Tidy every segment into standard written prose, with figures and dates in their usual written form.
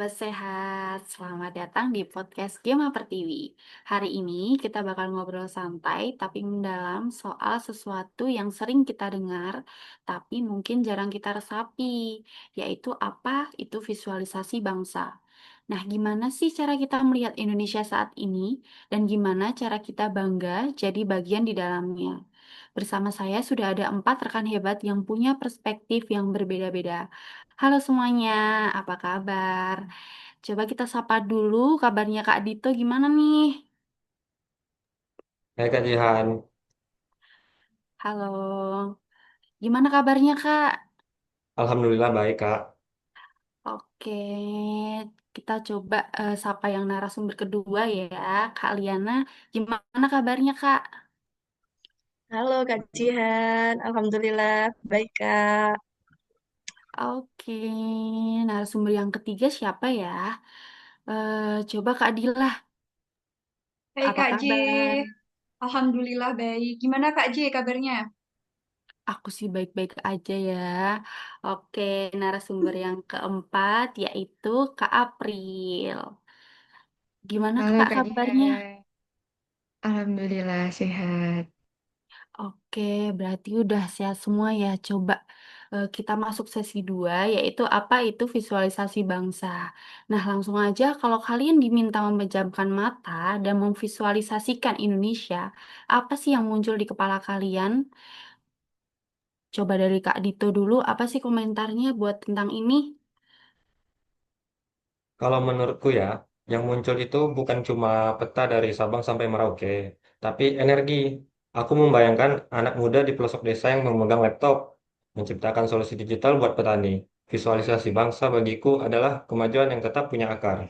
Sahabat sehat, selamat datang di podcast Gema Pertiwi. Hari ini kita bakal ngobrol santai tapi mendalam soal sesuatu yang sering kita dengar tapi mungkin jarang kita resapi, yaitu apa itu visualisasi bangsa. Nah, gimana sih cara kita melihat Indonesia saat ini dan gimana cara kita bangga jadi bagian di dalamnya? Bersama saya sudah ada 4 rekan hebat yang punya perspektif yang berbeda-beda. Halo semuanya, apa kabar? Coba kita sapa dulu kabarnya Kak Dito gimana nih? Hai Kak Jihan, Halo, gimana kabarnya Kak? Alhamdulillah baik Kak. Oke, kita coba sapa yang narasumber kedua ya, Kak Liana. Gimana kabarnya Kak? Halo Kak Jihan, Alhamdulillah baik Kak. Oke, narasumber yang ketiga siapa ya? Coba Kak Dila, Hai apa Kak J, kabar? Alhamdulillah baik. Gimana Kak J kabarnya? Aku sih baik-baik aja ya. Oke, narasumber yang keempat yaitu Kak April. Gimana Halo Kak Kak kabarnya? Dian, Alhamdulillah sehat. Oke, berarti udah sehat semua ya. Coba kita masuk sesi 2, yaitu apa itu visualisasi bangsa. Nah, langsung aja kalau kalian diminta memejamkan mata dan memvisualisasikan Indonesia, apa sih yang muncul di kepala kalian? Coba dari Kak Dito dulu, apa sih komentarnya buat tentang ini? Kalau menurutku ya, yang muncul itu bukan cuma peta dari Sabang sampai Merauke, tapi energi. Aku membayangkan anak muda di pelosok desa yang memegang laptop, menciptakan solusi digital buat petani. Visualisasi bangsa bagiku adalah kemajuan yang tetap punya akar.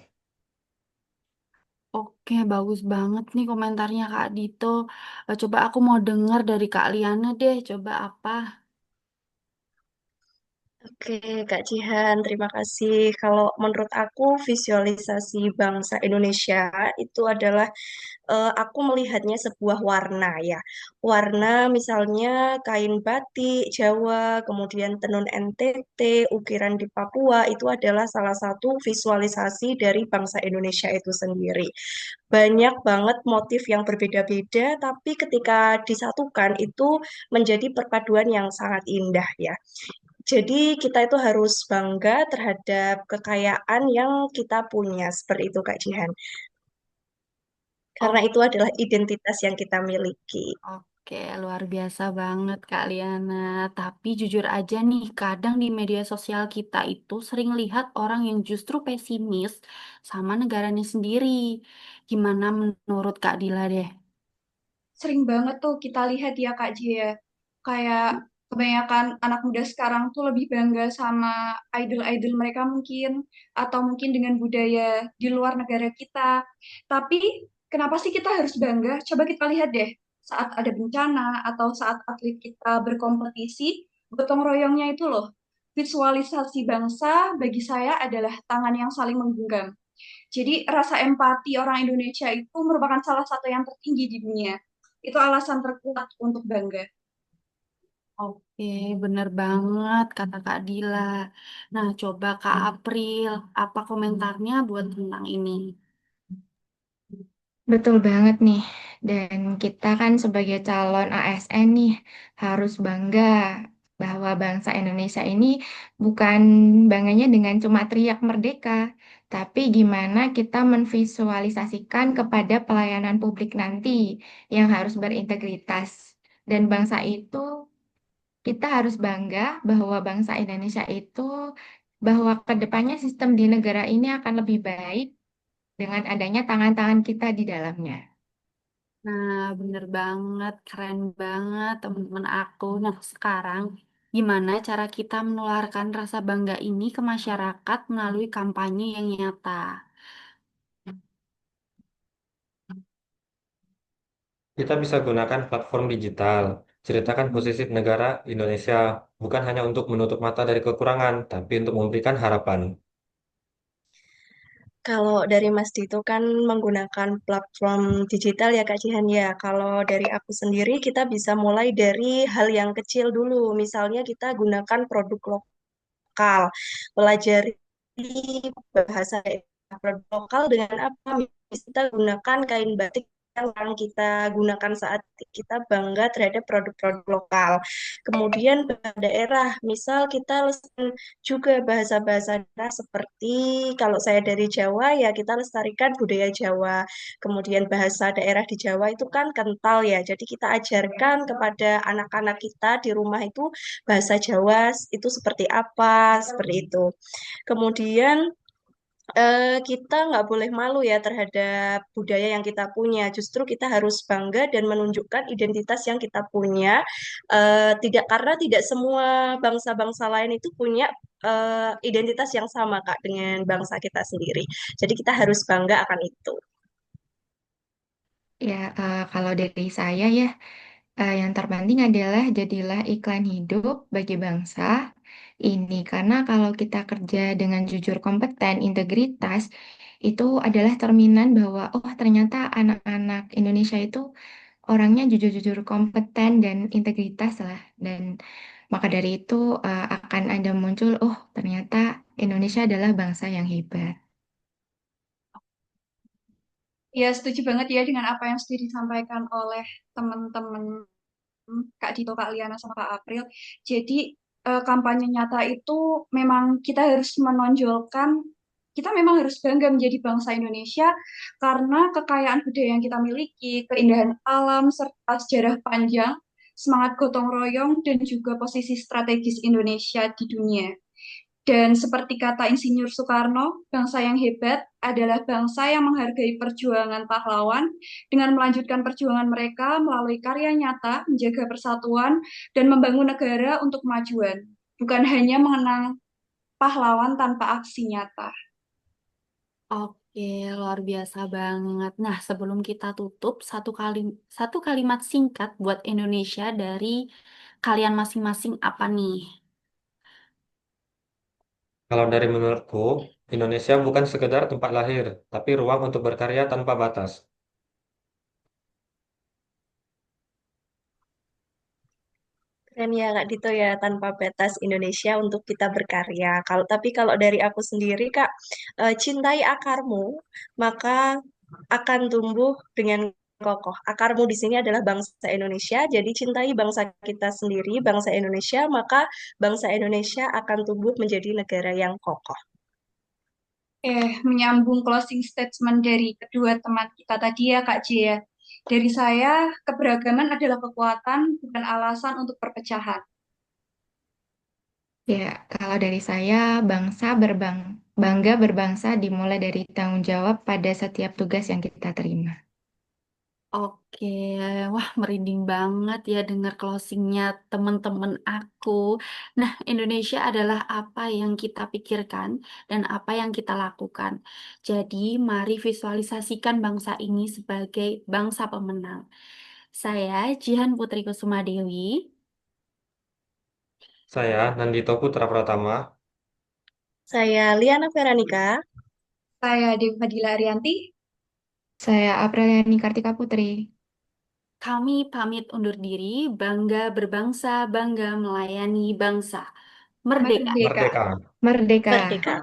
Oke, bagus banget nih komentarnya Kak Dito. Coba aku mau dengar dari Kak Liana deh, coba apa? Oke Kak Jihan, terima kasih. Kalau menurut aku visualisasi bangsa Indonesia itu adalah aku melihatnya sebuah warna ya. Warna misalnya kain batik Jawa, kemudian tenun NTT, ukiran di Papua itu adalah salah satu visualisasi dari bangsa Indonesia itu sendiri. Banyak banget motif yang berbeda-beda, tapi ketika disatukan itu menjadi perpaduan yang sangat indah ya. Jadi kita itu harus bangga terhadap kekayaan yang kita punya, seperti itu Kak Jihan. Karena Oh, itu adalah identitas yang kita miliki. oke, luar biasa banget Kak Liana. Tapi jujur aja nih, kadang di media sosial kita itu sering lihat orang yang justru pesimis sama negaranya sendiri. Gimana menurut Kak Dila deh? Sering banget tuh kita lihat ya Kak Jia. Kayak kebanyakan anak muda sekarang tuh lebih bangga sama idol-idol mereka mungkin, atau mungkin dengan budaya di luar negara kita. Tapi kenapa sih kita harus bangga? Coba kita lihat deh, saat ada bencana atau saat atlet kita berkompetisi, gotong royongnya itu loh. Visualisasi bangsa bagi saya adalah tangan yang saling menggenggam. Jadi rasa empati orang Indonesia itu merupakan salah satu yang tertinggi di dunia. Itu alasan terkuat untuk bangga. Oke, bener banget kata Kak Dila. Nah, coba Kak April, apa komentarnya buat tentang ini? Betul banget nih. Dan kita kan sebagai calon ASN nih harus bangga bahwa bangsa Indonesia ini bukan bangganya dengan cuma teriak merdeka, tapi gimana kita menvisualisasikan kepada pelayanan publik nanti yang harus berintegritas. Dan bangsa itu kita harus bangga bahwa bangsa Indonesia itu bahwa kedepannya sistem di negara ini akan lebih baik dengan adanya tangan-tangan kita di dalamnya. Nah, bener banget, keren banget teman-teman aku. Nah, sekarang gimana cara kita menularkan rasa bangga ini ke masyarakat melalui kampanye yang nyata? Kita bisa gunakan platform digital, ceritakan posisi negara Indonesia, bukan hanya untuk menutup mata dari kekurangan, tapi untuk memberikan harapan. Kalau dari Mas Dito kan menggunakan platform digital ya Kak Jihan ya. Kalau dari aku sendiri kita bisa mulai dari hal yang kecil dulu. Misalnya kita gunakan produk lokal, pelajari bahasa daerah. Produk lokal dengan apa? Kita gunakan kain batik yang kita gunakan saat kita bangga terhadap produk-produk lokal. Kemudian bahasa daerah, misal kita lestarikan juga bahasa-bahasa daerah seperti kalau saya dari Jawa ya kita lestarikan budaya Jawa. Kemudian bahasa daerah di Jawa itu kan kental ya. Jadi kita ajarkan kepada anak-anak kita di rumah itu bahasa Jawa itu seperti apa, seperti itu. Kemudian kita nggak boleh malu ya terhadap budaya yang kita punya. Justru kita harus bangga dan menunjukkan identitas yang kita punya. Tidak karena tidak semua bangsa-bangsa lain itu punya identitas yang sama Kak dengan bangsa kita sendiri. Jadi kita harus bangga akan itu. Ya, kalau dari saya ya, yang terpenting adalah jadilah iklan hidup bagi bangsa ini. Karena kalau kita kerja dengan jujur, kompeten, integritas, itu adalah cerminan bahwa, oh ternyata anak-anak Indonesia itu orangnya jujur-jujur kompeten dan integritas lah. Dan maka dari itu akan ada muncul, oh ternyata Indonesia adalah bangsa yang hebat. Ya, setuju banget ya dengan apa yang sudah disampaikan oleh teman-teman Kak Dito, Kak Liana, sama Kak April. Jadi, kampanye nyata itu memang kita harus menonjolkan, kita memang harus bangga menjadi bangsa Indonesia karena kekayaan budaya yang kita miliki, keindahan alam, serta sejarah panjang, semangat gotong royong, dan juga posisi strategis Indonesia di dunia. Dan seperti kata Insinyur Soekarno, bangsa yang hebat adalah bangsa yang menghargai perjuangan pahlawan dengan melanjutkan perjuangan mereka melalui karya nyata, menjaga persatuan, dan membangun negara untuk kemajuan. Bukan hanya mengenang pahlawan tanpa aksi nyata. Oke, luar biasa banget. Nah, sebelum kita tutup, satu kalimat singkat buat Indonesia dari kalian masing-masing apa nih? Kalau dari menurutku, Indonesia bukan sekedar tempat lahir, tapi ruang untuk berkarya tanpa batas. Keren ya Kak Dito ya, tanpa batas Indonesia untuk kita berkarya. Kalau dari aku sendiri Kak, cintai akarmu, maka akan tumbuh dengan kokoh. Akarmu di sini adalah bangsa Indonesia, jadi cintai bangsa kita sendiri, bangsa Indonesia, maka bangsa Indonesia akan tumbuh menjadi negara yang kokoh. Menyambung closing statement dari kedua teman kita tadi ya, Kak Jia. Dari saya, keberagaman adalah kekuatan, bukan alasan untuk perpecahan. Ya, kalau dari saya, bangga berbangsa dimulai dari tanggung jawab pada setiap tugas yang kita terima. Oke, wah merinding banget ya dengar closingnya teman-teman aku. Nah, Indonesia adalah apa yang kita pikirkan dan apa yang kita lakukan. Jadi, mari visualisasikan bangsa ini sebagai bangsa pemenang. Saya Jihan Putri Kusuma Dewi. Saya, Nandito Putra Pratama, Saya Liana Veranika. Saya Dewi Fadila Arianti. Saya Apriliani Kartika Putri. Kami pamit undur diri, bangga berbangsa, bangga melayani bangsa. Merdeka! Merdeka. Merdeka! Merdeka. Merdeka.